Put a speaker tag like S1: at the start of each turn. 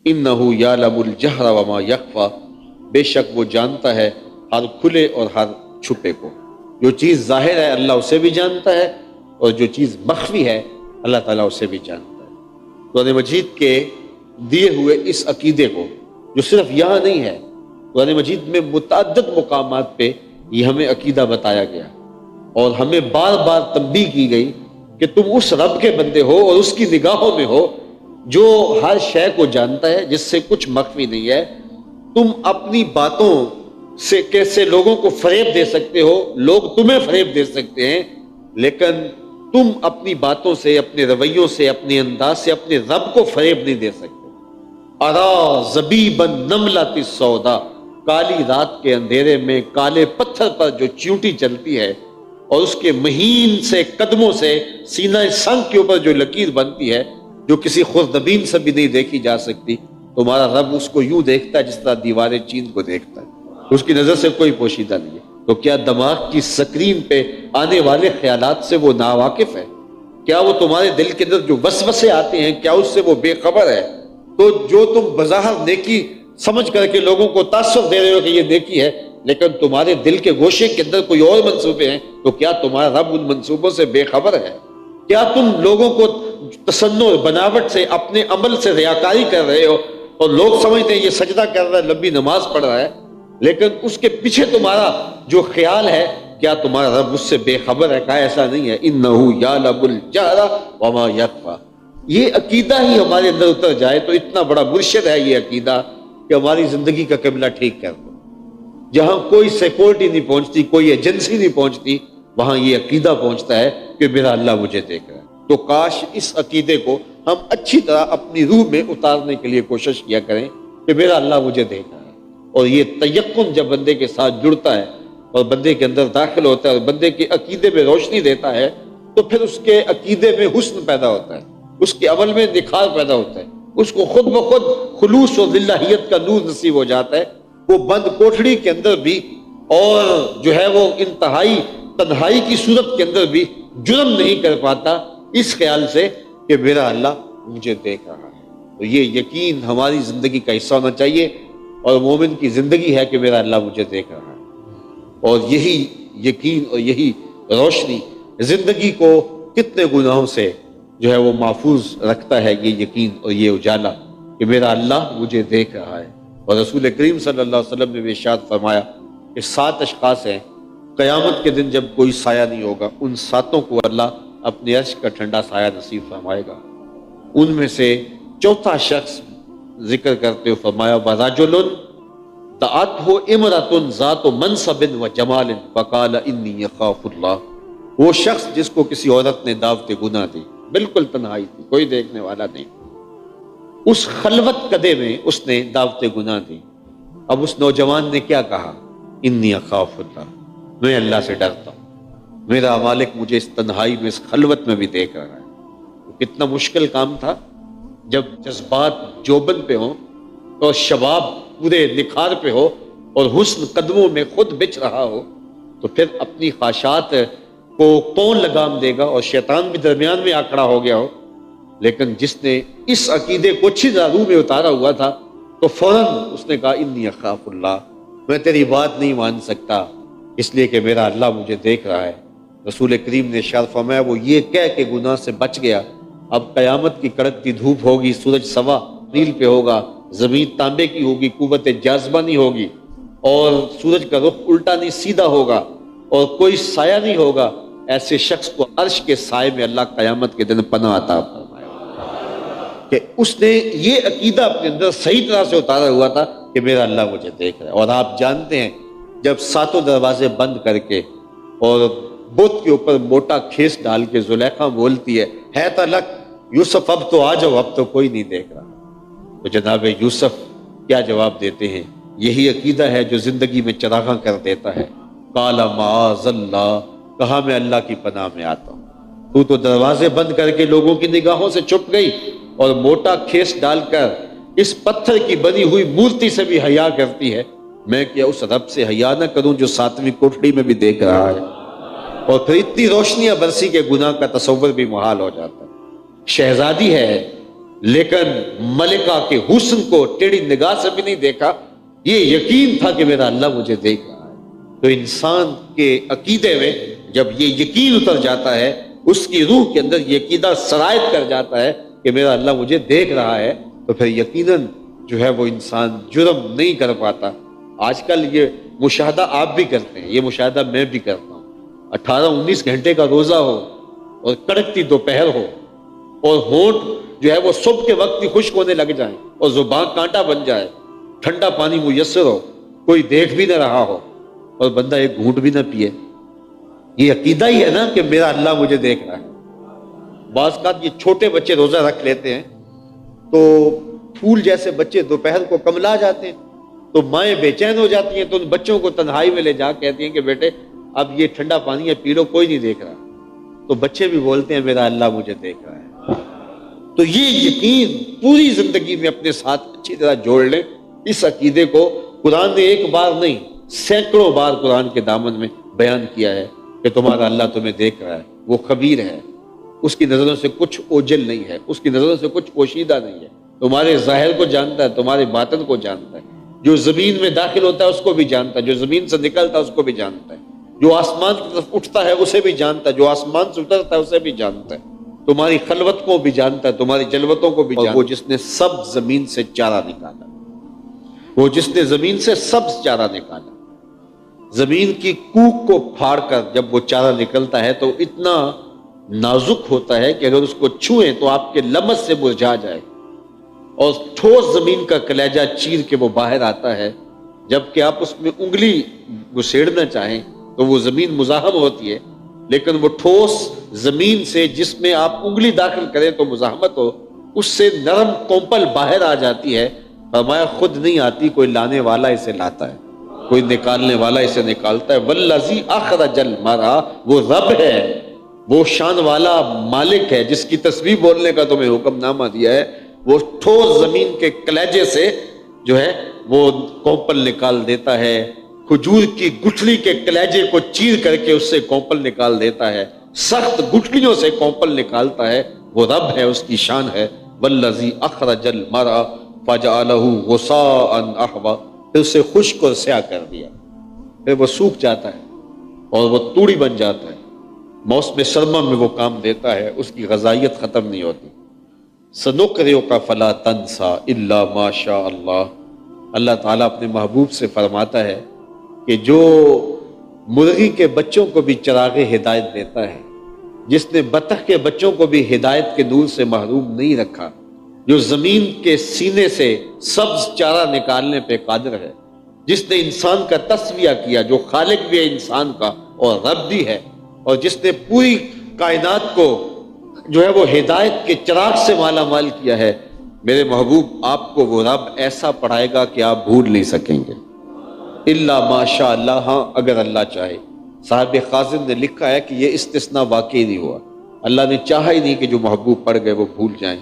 S1: انہ یعلم الجہر وما یخفی، بے شک وہ جانتا ہے ہر کھلے اور ہر چھپے کو۔ جو چیز ظاہر ہے اللہ اسے بھی جانتا ہے، اور جو چیز مخفی ہے اللہ تعالیٰ اسے بھی جانتا ہے۔ قرآن مجید کے دیے ہوئے اس عقیدے کو، جو صرف یہاں نہیں ہے، قرآن مجید میں متعدد مقامات پہ یہ ہمیں عقیدہ بتایا گیا، اور ہمیں بار بار تنبیہ کی گئی کہ تم اس رب کے بندے ہو اور اس کی نگاہوں میں ہو جو ہر شے کو جانتا ہے، جس سے کچھ مخفی نہیں ہے۔ تم اپنی باتوں سے کیسے لوگوں کو فریب دے سکتے ہو، لوگ تمہیں فریب دے سکتے ہیں، لیکن تم اپنی باتوں سے، اپنے رویوں سے، اپنے انداز سے اپنے رب کو فریب نہیں دے سکتے۔ ارا زبیبا نملۃ السودا، کالی رات کے اندھیرے میں کالے پتھر پر جو چیونٹی چلتی ہے اور اس کے مہین سے قدموں سے سینہ سنگ کے اوپر جو لکیر بنتی ہے، جو کسی خوردبین سے بھی نہیں دیکھی جا سکتی، تمہارا رب اس کو یوں دیکھتا ہے جس طرح دیوار چین کو دیکھتا ہے، اس کی نظر سے کوئی پوشیدہ نہیں ہے۔ تو کیا دماغ کی سکرین پہ آنے والے خیالات سے وہ ناواقف ہے؟ کیا وہ تمہارے دل کے اندر جو وسوسے آتے ہیں کیا اس سے وہ بے خبر ہے؟ تو جو تم بظاہر نیکی سمجھ کر کے لوگوں کو تاثر دے رہے ہو کہ یہ نیکی ہے، لیکن تمہارے دل کے گوشے کے اندر کوئی اور منصوبے ہیں، تو کیا تمہارا رب ان منصوبوں سے بے خبر ہے؟ کیا تم لوگوں کو تصنع بناوٹ سے، اپنے عمل سے ریاکاری کر رہے ہو، اور لوگ سمجھتے ہیں یہ سجدہ کر رہا ہے، لمبی نماز پڑھ رہا ہے، لیکن اس کے پیچھے تمہارا جو خیال ہے، کیا تمہارا رب اس سے بے خبر ہے؟ کہا ایسا نہیں ہے۔ انہ یعلم الجہر وما یخفی، یہ عقیدہ ہی ہمارے اندر اتر جائے تو اتنا بڑا مرشد ہے یہ عقیدہ کہ ہماری زندگی کا قبلہ ٹھیک کر دو۔ جہاں کوئی سیکورٹی نہیں پہنچتی، کوئی ایجنسی نہیں پہنچتی، وہاں یہ عقیدہ پہنچتا ہے کہ میرا اللہ مجھے دیکھ رہا ہے۔ تو کاش اس عقیدے کو ہم اچھی طرح اپنی روح میں اتارنے کے لیے کوشش کیا کریں کہ میرا اللہ مجھے دیکھ رہا ہے۔ اور یہ تیقن جب بندے کے ساتھ جڑتا ہے اور بندے کے اندر داخل ہوتا ہے اور بندے کے عقیدے میں روشنی دیتا ہے، تو پھر اس کے عقیدے میں حسن پیدا ہوتا ہے، اس کے عمل میں نکھار پیدا ہوتا ہے، اس کو خود بخود خلوص اور للہیت کا نور نصیب ہو جاتا ہے۔ وہ بند کوٹھڑی کے اندر بھی اور جو ہے وہ انتہائی تنہائی کی صورت کے اندر بھی جرم نہیں کر پاتا، اس خیال سے کہ میرا اللہ مجھے دیکھ رہا ہے۔ تو یہ یقین ہماری زندگی کا حصہ ہونا چاہیے، اور مومن کی زندگی ہے کہ میرا اللہ مجھے دیکھ رہا ہے۔ اور یہی یقین اور یہی روشنی زندگی کو کتنے گناہوں سے جو ہے وہ محفوظ رکھتا ہے، یہ یقین اور یہ اجالا کہ میرا اللہ مجھے دیکھ رہا ہے۔ اور رسول کریم صلی اللہ علیہ وسلم نے بھی ارشاد فرمایا کہ 7 اشخاص ہیں، قیامت کے دن جب کوئی سایہ نہیں ہوگا، ان 7 کو اللہ اپنے عرش کا ٹھنڈا سایہ نصیب فرمائے گا۔ ان میں سے چوتھا شخص ذکر کرتے ہوئے فرمایا وَرَجُلٌ دَعَتْهُ امْرَأَةٌ ذَاتُ مَنْصَبٍ وَجَمَالٍ فَقَالَ إِنِّي أَخَافُ اللَّهَ، وہ شخص جس کو کسی عورت نے دعوت گناہ دی، بالکل تنہائی تھی، کوئی دیکھنے والا نہیں، اس خلوت قدے میں اس نے دعوت گناہ دی۔ اب اس نوجوان نے کیا کہا؟ انی اخاف اللہ، میں اللہ سے ڈرتا ہوں، میرا مالک مجھے اس تنہائی میں، اس خلوت میں بھی دیکھ رہا ہے۔ کتنا مشکل کام تھا جب جذبات جوبن پہ ہوں اور شباب پورے نکھار پہ ہو اور حسن قدموں میں خود بچ رہا ہو، تو پھر اپنی خواہشات کو کون لگام دے گا؟ اور شیطان بھی درمیان میں آ کھڑا ہو گیا ہو۔ لیکن جس نے اس عقیدے کو اچھی طرح روح میں اتارا ہوا تھا تو فوراً اس نے کہا انی اخاف اللہ، میں تیری بات نہیں مان سکتا اس لیے کہ میرا اللہ مجھے دیکھ رہا ہے۔ رسول کریم نے ارشاد فرمایا وہ یہ کہہ کے گناہ سے بچ گیا۔ اب قیامت کی کڑکتی دھوپ ہوگی، سورج سوا نیل پہ ہوگا، زمین تانبے کی ہوگی، قوت جاذبہ نہیں ہوگی، اور سورج کا رخ الٹا نہیں سیدھا ہوگا، اور کوئی سایہ نہیں ہوگا۔ ایسے شخص کو عرش کے سائے میں اللہ قیامت کے دن پناہ عطا فرمائے کہ اس نے یہ عقیدہ اپنے اندر صحیح طرح سے اتارا ہوا تھا کہ میرا اللہ مجھے دیکھ رہا ہے۔ اور آپ جانتے ہیں جب 7 دروازے بند کر کے اور بت کے اوپر موٹا کھیس ڈال کے زلیخا بولتی ہے تلک یوسف اب تو آ جاؤ، اب تو کوئی نہیں دیکھ رہا، تو جناب یوسف کیا جواب دیتے ہیں؟ یہی عقیدہ ہے جو زندگی میں چراغاں کر دیتا ہے۔ قال معاذ اللہ، کہا میں اللہ کی پناہ میں آتا ہوں، تو دروازے بند کر کے لوگوں کی نگاہوں سے چھپ گئی اور موٹا کھیس ڈال کر اس پتھر کی بنی ہوئی مورتی سے بھی حیا کرتی ہے، میں کیا اس رب سے حیا نہ کروں جو 7ویں کوٹھڑی میں بھی دیکھ رہا ہے؟ اور پھر اتنی روشنیاں برسی کے گناہ کا تصور بھی محال ہو جاتا ہے۔ شہزادی ہے لیکن ملکہ کے حسن کو ٹیڑھی نگاہ سے بھی نہیں دیکھا، یہ یقین تھا کہ میرا اللہ مجھے دیکھ رہا ہے۔ تو انسان کے عقیدے میں جب یہ یقین اتر جاتا ہے، اس کی روح کے اندر یہ عقیدہ سرایت کر جاتا ہے کہ میرا اللہ مجھے دیکھ رہا ہے، تو پھر یقیناً جو ہے وہ انسان جرم نہیں کر پاتا۔ آج کل یہ مشاہدہ آپ بھی کرتے ہیں، یہ مشاہدہ میں بھی کرتا ہوں۔ 18-19 گھنٹے کا روزہ ہو اور کڑکتی دوپہر ہو اور ہونٹ جو ہے وہ صبح کے وقت ہی خشک ہونے لگ جائیں اور زبان کانٹا بن جائے، ٹھنڈا پانی میسر ہو، کوئی دیکھ بھی نہ رہا ہو اور بندہ ایک گھونٹ بھی نہ پیے، یہ عقیدہ ہی ہے نا کہ میرا اللہ مجھے دیکھ رہا ہے۔ بعض اوقات یہ چھوٹے بچے روزہ رکھ لیتے ہیں تو پھول جیسے بچے دوپہر کو کملا جاتے ہیں، تو مائیں بے چین ہو جاتی ہیں، تو ان بچوں کو تنہائی میں لے جا کہتی ہیں کہ بیٹے اب یہ ٹھنڈا پانی ہے پی لو، کوئی نہیں دیکھ رہا۔ تو بچے بھی بولتے ہیں میرا اللہ مجھے دیکھ رہا ہے۔ تو یہ یقین پوری زندگی میں اپنے ساتھ اچھی طرح جوڑ لیں۔ اس عقیدے کو قرآن نے ایک بار نہیں سینکڑوں بار قرآن کے دامن میں بیان کیا ہے کہ تمہارا اللہ تمہیں دیکھ رہا ہے، وہ خبیر ہے، اس کی نظروں سے کچھ اوجھل نہیں ہے، اس کی نظروں سے کچھ پوشیدہ نہیں ہے، تمہارے ظاہر کو جانتا ہے، تمہارے باطن کو جانتا ہے، جو زمین میں داخل ہوتا ہے اس کو بھی جانتا ہے، جو زمین سے نکلتا ہے اس کو بھی جانتا ہے، جو آسمان کی طرف اٹھتا ہے اسے بھی جانتا ہے، جو آسمان سے اترتا ہے اسے بھی جانتا ہے، تمہاری خلوت کو بھی جانتا ہے، تمہاری جلوتوں کو بھی جانتا ہے۔ وہ جس نے سب زمین سے چارہ نکالا، وہ جس نے زمین سے سبز چارہ نکالا، زمین کی کوک کو پھاڑ کر جب وہ چارہ نکلتا ہے تو اتنا نازک ہوتا ہے کہ اگر اس کو چھوئیں تو آپ کے لمس سے مرجھا جائے، اور ٹھوس زمین کا کلیجہ چیر کے وہ باہر آتا ہے، جبکہ آپ اس میں انگلی گھسیڑنا چاہیں تو وہ زمین مزاحم ہوتی ہے، لیکن وہ ٹھوس زمین سے جس میں آپ انگلی داخل کریں تو مزاحمت ہو، اس سے نرم کومپل باہر آ جاتی ہے۔ فرمایا خود نہیں آتی، کوئی لانے والا اسے لاتا ہے، کوئی نکالنے والا اسے نکالتا ہے۔ والذی اخرج المرعی، وہ رب ہے، وہ شان والا مالک ہے جس کی تسبیح بولنے کا تمہیں حکم نامہ دیا ہے، وہ ٹھوس زمین کے کلیجے سے جو ہے وہ کومپل نکال دیتا ہے، کھجور کی گٹھلی کے کلیجے کو چیر کر کے اس سے کومپل نکال دیتا ہے، سخت گٹھلیوں سے کومپل نکالتا ہے، وہ رب ہے، اس کی شان ہے۔ والذی اخرج المرعی فجعلہ غثاء احوا، پھر اسے خشک اور سیاہ کر دیا، پھر وہ سوکھ جاتا ہے اور وہ توڑی بن جاتا ہے، موسم سرما میں وہ کام دیتا ہے، اس کی غذائیت ختم نہیں ہوتی۔ سنقرئک فلا تنسیٰ الا ما شاء اللہ، اللہ تعالیٰ اپنے محبوب سے فرماتا ہے کہ جو مرغی کے بچوں کو بھی چراغ ہدایت دیتا ہے، جس نے بطخ کے بچوں کو بھی ہدایت کے نور سے محروم نہیں رکھا، جو زمین کے سینے سے سبز چارہ نکالنے پہ قادر ہے، جس نے انسان کا تصفیہ کیا، جو خالق بھی ہے انسان کا اور رب بھی ہے، اور جس نے پوری کائنات کو جو ہے وہ ہدایت کے چراغ سے مالا مال کیا ہے، میرے محبوب آپ کو وہ رب ایسا پڑھائے گا کہ آپ بھول نہیں سکیں گے۔ الا ماشاء اللہ، ہاں اگر اللہ چاہے۔ صاحب خازن نے لکھا ہے کہ یہ استثناء واقعی نہیں ہوا، اللہ نے چاہا ہی نہیں کہ جو محبوب پڑھ گئے وہ بھول جائیں۔